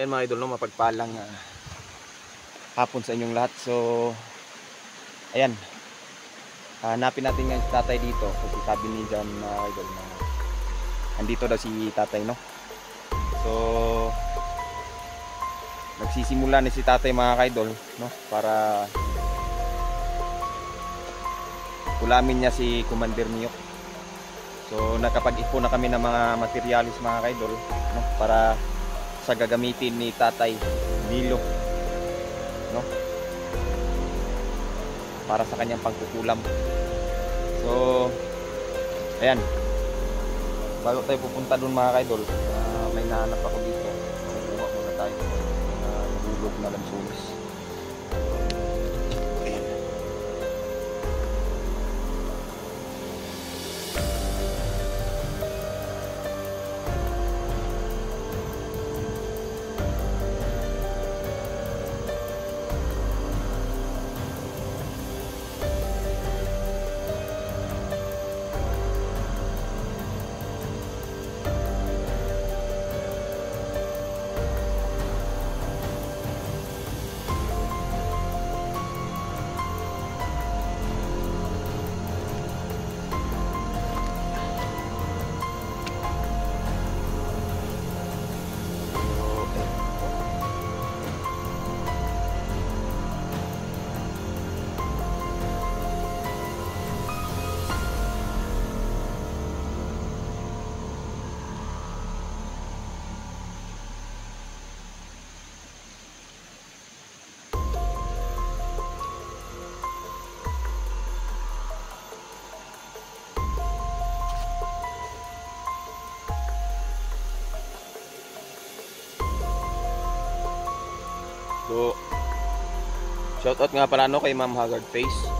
Ayan mga idol, no, mapagpalang hapon sa inyong lahat. So ayan, hanapin natin nga si tatay dito kasi sabi ni John mga idol na andito daw si tatay, no. So nagsisimula na si tatay mga idol, no, para kulamin niya si Commander Niyok. So nakapag-ipon na kami ng mga materialis mga idol, no, para sa gagamitin ni Tatay Nilo, no, para sa kanyang pangkukulam. So ayan, bago tayo pupunta dun mga idol, may nahanap ako dito. Kukuha muna tayo nahulog na lansunis. Ayan. So shoutout nga pala no kay Ma'am Haggard Face.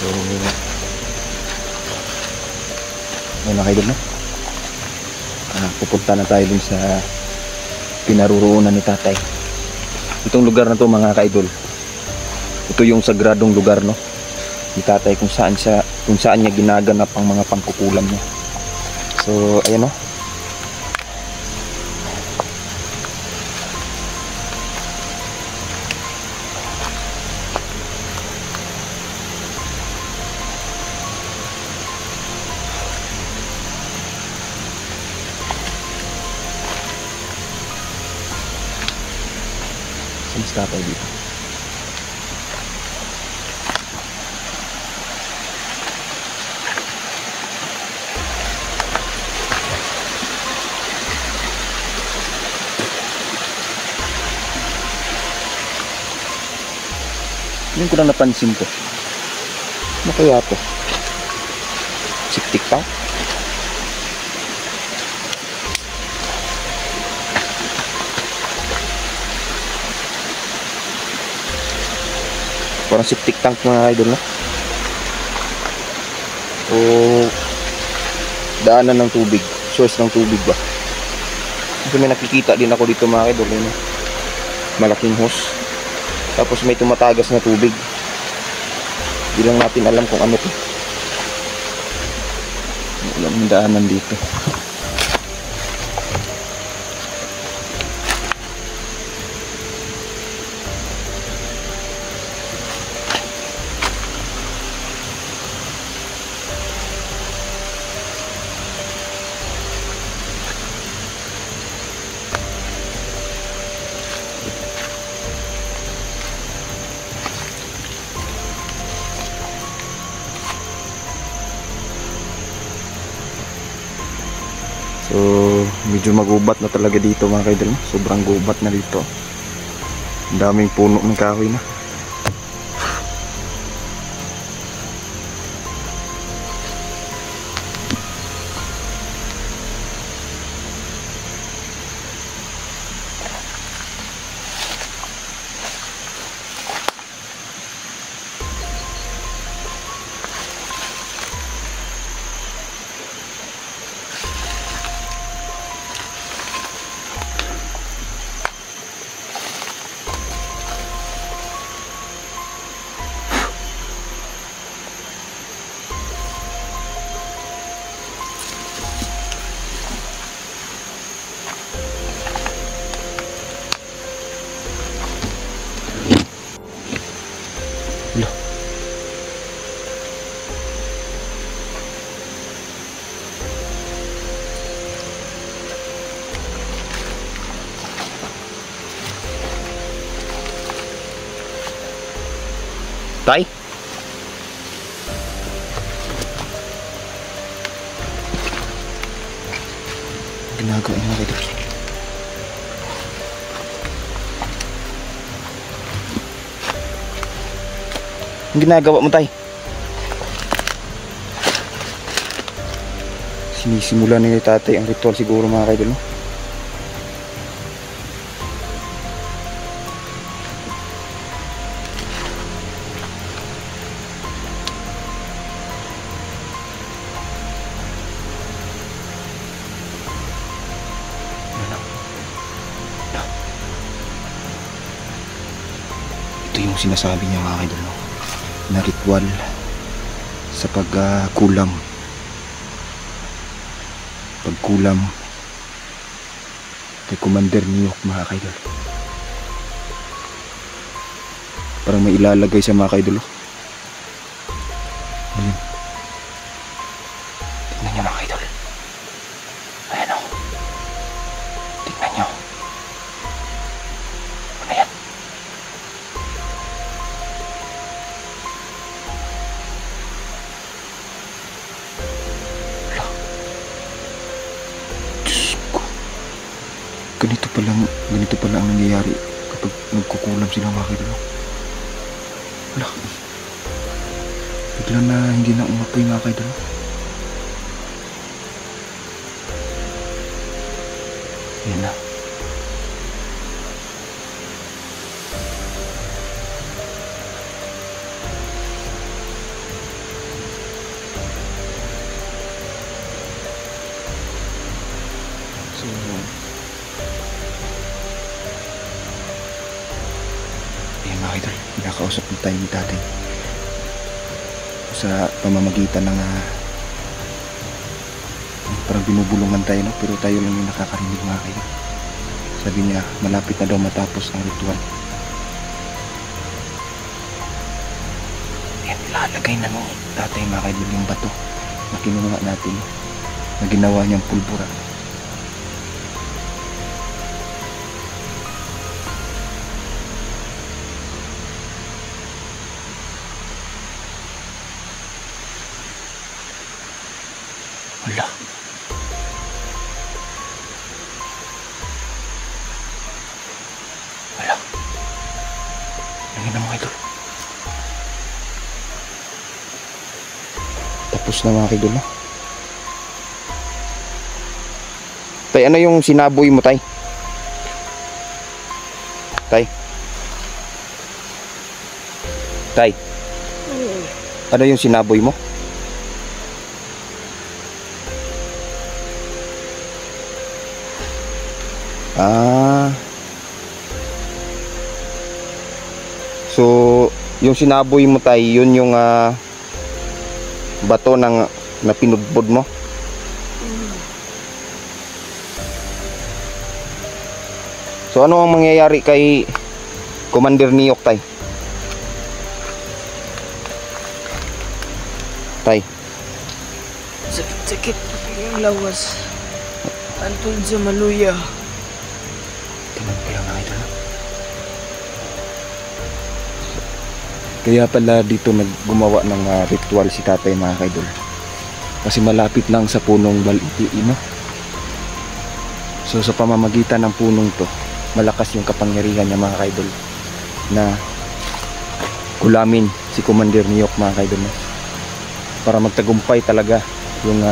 So ayun mga idol, no? Pupunta na tayo dun sa pinaruroonan ni tatay. Itong lugar na to mga kaidol, ito yung sagradong lugar, no, ni tatay, kung saan niya ginaganap ang mga pangkukulam niya. So ayan, no. Mas tatay dito. Yun ko lang napansin ko. Ano kaya to? Siktik pa? Parang septic tank mga idol, no? O daanan ng tubig, source ng tubig ba? Kasi may nakikita din ako dito mga idol, no? Malaking hose, tapos may tumatagas na tubig. Hindi lang natin alam kung ano to. Alam yung daanan dito. So medyo magubat na talaga dito mga kaidol, sobrang gubat na dito. Ang daming puno ng kahoy na. Tay? Ginagawa niyo mga idol. Ang ginagawa mo, tay? Sinisimula na ni tatay ang ritual siguro mga idol, no? Ito yung sinasabi niya mga idol, no? Na ritual sa pagkulam. Pagkulam kay Commander Niyok mga kaidol. Parang may ilalagay sa mga kaidol. Ayan. Tingnan nyo mga kaidol. Ayan o. Tingnan nyo. Ano yan? Ganito pala ang nangyayari kapag nagkukulam sila mga kaidol. Wala. Bigla na hindi na umapoy mga kaidol. Yan na. So, ayan mga idol, pinakausap ng tayo ni tatay sa pamamagitan ng parang binubulungan tayo, no? Pero tayo lang yung nakakarinig mga idol. Sabi niya malapit na daw matapos ang ritual. Ayan, ilalagay na no tatay mga idol yung bato na kinuha natin na ginawa niyang pulbura. Wala. Wala. Yan na mga idol. Tapos na mga idol, no? Tay, ano yung sinaboy mo, tay? Tay? Tay? Ano yung sinaboy mo? So, yung sinaboy mo tay, yun yung bato ng na pinudbod mo. So, ano ang mangyayari kay Commander Niyok, tay? Tay? Sakit-sakit yung lawas. Antun sa maluya. Tingnan ko lang mga idol. Kaya pala dito naggumawa ng ritual si tatay mga kaidol. Kasi malapit lang sa punong baliti, no? So sa pamamagitan ng punong to, malakas yung kapangyarihan niya mga kaidol na kulamin si Commander Niyok mga kaidol, no? Para magtagumpay talaga yung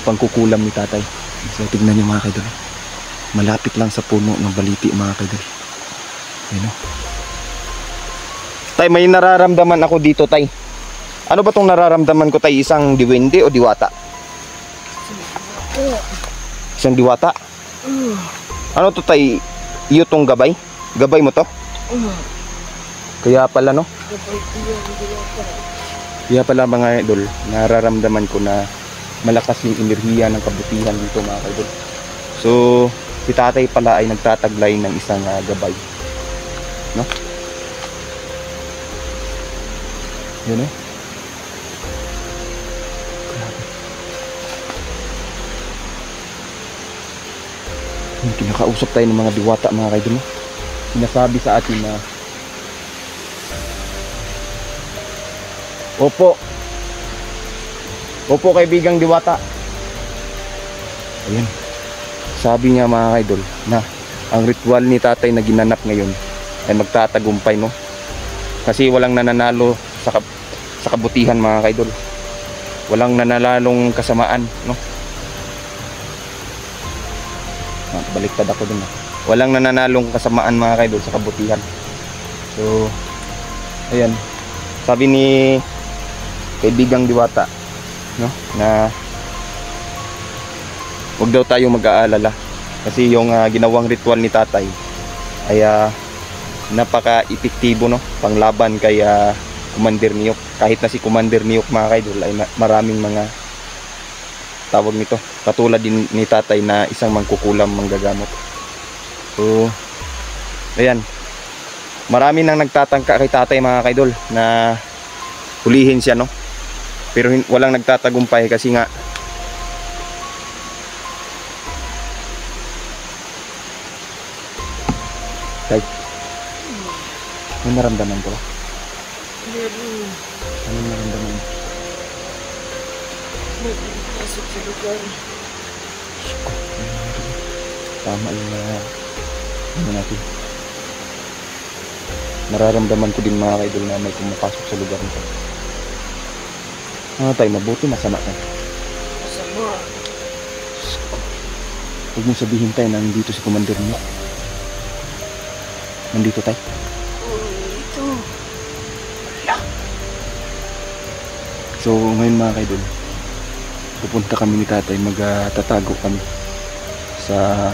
pangkukulam ni tatay. So tignan niyo mga kaidol. Malapit lang sa puno ng baliti mga kaidol. Ayun, no? Tay, may nararamdaman ako dito, tay. Ano ba tong nararamdaman ko, tay? Isang diwende o diwata? Isang diwata? Ano to, tay? Iyo tong gabay? Gabay mo to? Kaya pala, no? Kaya pala mga idol, nararamdaman ko na malakas yung enerhiya ng kabutihan dito mga kaidol. So si tatay pala ay nagtataglay ng isang gabay, no? Yun, eh. Yung kinakausap tayo ng mga diwata mga kaidol, no? sinasabi sa atin na opo. Opo, kaibigang Diwata. Ayan. Sabi niya mga kaidol na ang ritual ni tatay na ginanap ngayon ay magtatagumpay, no? Kasi walang nananalo sa kabutihan mga kaidol. Walang nananalong kasamaan, no? Baliktad ako dun. Walang nananalong kasamaan mga kaidol sa kabutihan. So, ayan. Sabi ni kaibigang Diwata, no, na wag daw tayo mag-aalala kasi yung ginawang ritual ni tatay ay napaka-epektibo, no, panglaban kay Commander Niyok. Kahit na si Commander Niyok mga kaidol ay maraming mga tawag nito katulad din ni tatay na isang mangkukulam manggagamot. So ayan, marami nang nagtatangka kay tatay mga kaidol na hulihin siya, no, pero walang nagtatagumpay kasi nga tay, may naramdaman ko. Meron. Ano naramdaman mo? May pinapasok sa lugar. Tama yung ano natin. Nararamdaman ko din mga kaidol na may pumapasok sa lugar nito. Tay, mabuti masama ka. Masama. Huwag mong sabihin tayo na nandito si Commander Niyok. Nandito tayo. Ito. So ngayon mga kaidol, pupunta kami ni tatay, magtatago kami sa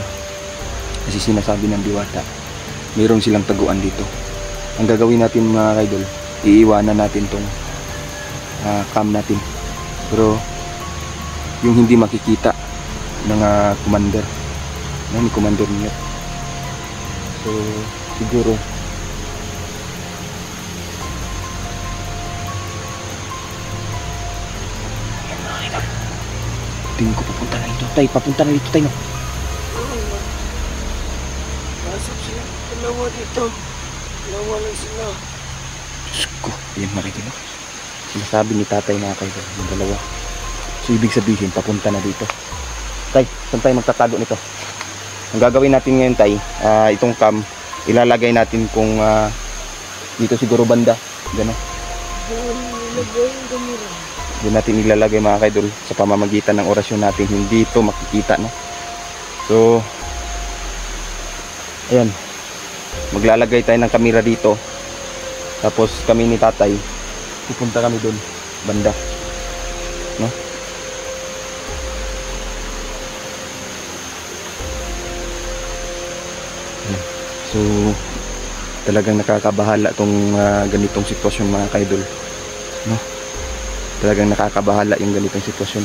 kasi sinasabi ng Diwata. Mayroon silang taguan dito. Ang gagawin natin mga kaidol, iiwanan natin tong cam natin, pero yung hindi makikita ng commander, ni Commander Niyok. So siguro tingin ko papunta na dito tayo, no? Pasok sila. Dalawa dito. Dalawa lang sila. Diyos ko, yan makikita. Sinasabi ni tatay mga kaidol, yung dalawa. So ibig sabihin papunta na dito. Tay, saan tayo magtatago nito? Ang gagawin natin ngayon tay, itong cam ilalagay natin kung dito siguro banda, gano'n. Nilagay yung gamira. Doon natin ilalagay mga kaidol sa pamamagitan ng orasyon natin, hindi ito makikita, no? So ayan, maglalagay tayo ng kamera dito, tapos kami ni tatay pupunta kami doon banda, no? So talagang nakakabahala tong ganitong sitwasyon mga kaidol, no? Talagang nakakabahala yung ganitong sitwasyon.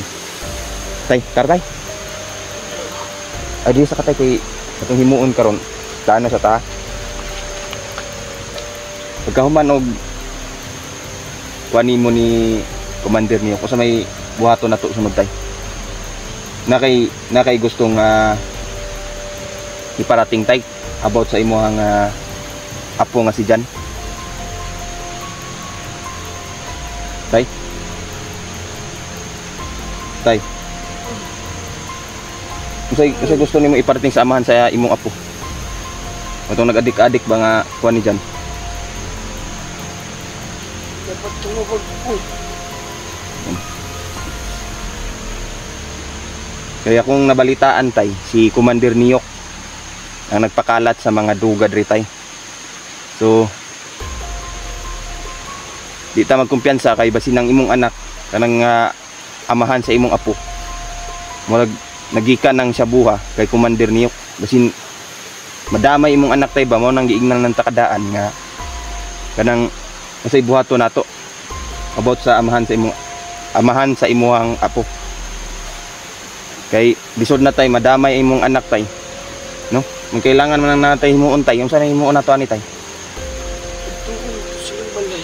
Tay, taray. Ay di sa katay kay atong himuon karon. Taano sa ta? Pagkahuman og kuani mo ni Commander Niyok kung sa may buhaton na to sunod tay. Na kay gustong iparating tay about sa imong apo nga si Jan. Tay. Tay. Kasi gusto nimo iparating sa amahan sa imong apo. Atong nag-adik-adik ba nga kuan ni Jan? Dapat tumawag po. Kaya kung nabalitaan tay, si Commander Niyok ang nagpakalat sa mga dugad ri tay. So di ta magkumpiyansa kay basin ng imong anak kanang amahan sa imong apo. Murag nagikan ng sabuha kay Commander Niyok. Basin madamay imong anak tay ba mo nang giingnan ng takadaan nga kanang usay buhaton nato about sa amahan sa imuhang apo. Kay lisod na tay madamay imong anak tay, no? Kung kailangan man natay himuon tay, yung sana himuon nato ani tay. Ito silang balay.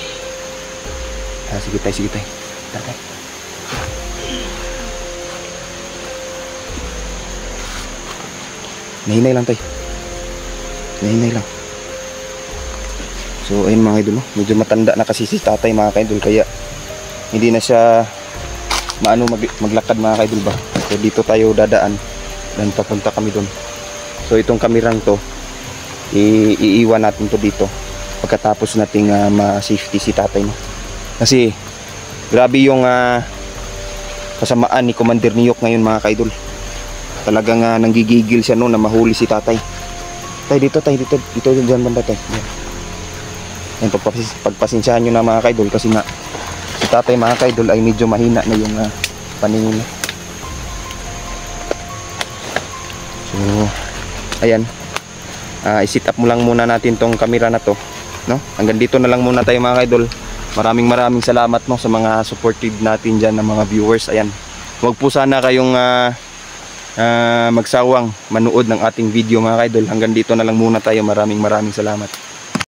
Sige tay. Tatay. Nahinay lang tay. Nahinay lang. So ayun mga idol, medyo matanda na kasi si tatay mga kaidol, kaya hindi na siya maglakad mga kaidol ba. So dito tayo dadaan dan papunta kami doon. So itong kamerang to iiwan natin to dito pagkatapos nating ma-safety si tatay, no? Kasi grabe yung kasamaan ni Commander Niyok ngayon mga kaidol. Talagang nanggigigil siya no na mahuli si tatay. Tay dito dyan banda tay. Yan, pagpasensyahan nyo na mga kaidol kasi nga si tatay mga kaidol ay medyo mahina na yung paningin. So ayan, i-set up mo lang muna natin tong camera na to, no? Hanggang dito na lang muna tayo mga kaidol. Maraming salamat, no, sa mga supportive natin dyan ng mga viewers. Ayan, huwag po sana kayong magsawang manood ng ating video mga kaidol. Hanggang dito na lang muna tayo. Maraming salamat.